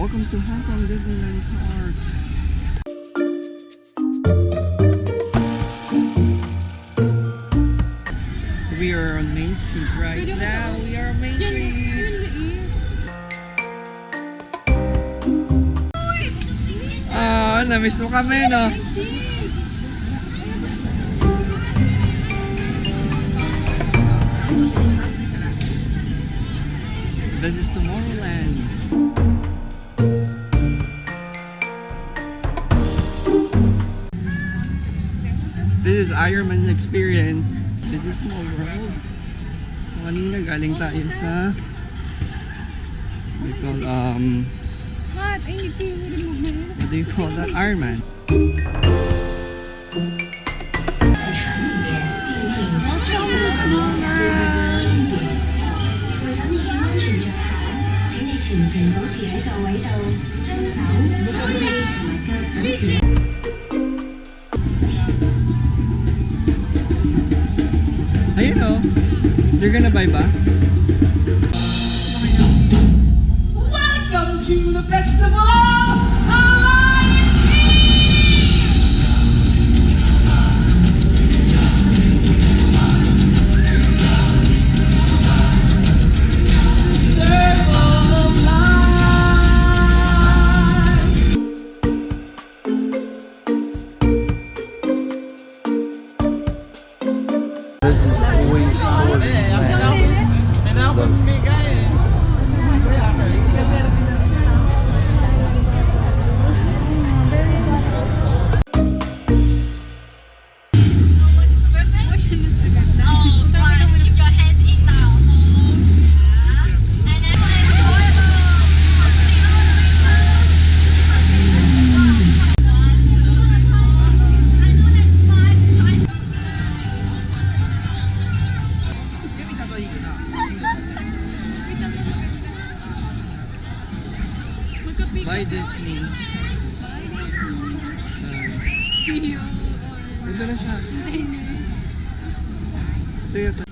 Welcome to Hong Kong Disneyland Park. We are on Main Street right now. We are on Main Street. Ah, na-miss mo kami, no? This is Tomorrowland. This is Iron Man's experience. This is Small World. So kanina galing tayo sa what do you call that? Iron Man. Ayun o. You're gonna buy ba? Welcome to the festival of Buy Disney. See you. Ito na siya. Ito yun.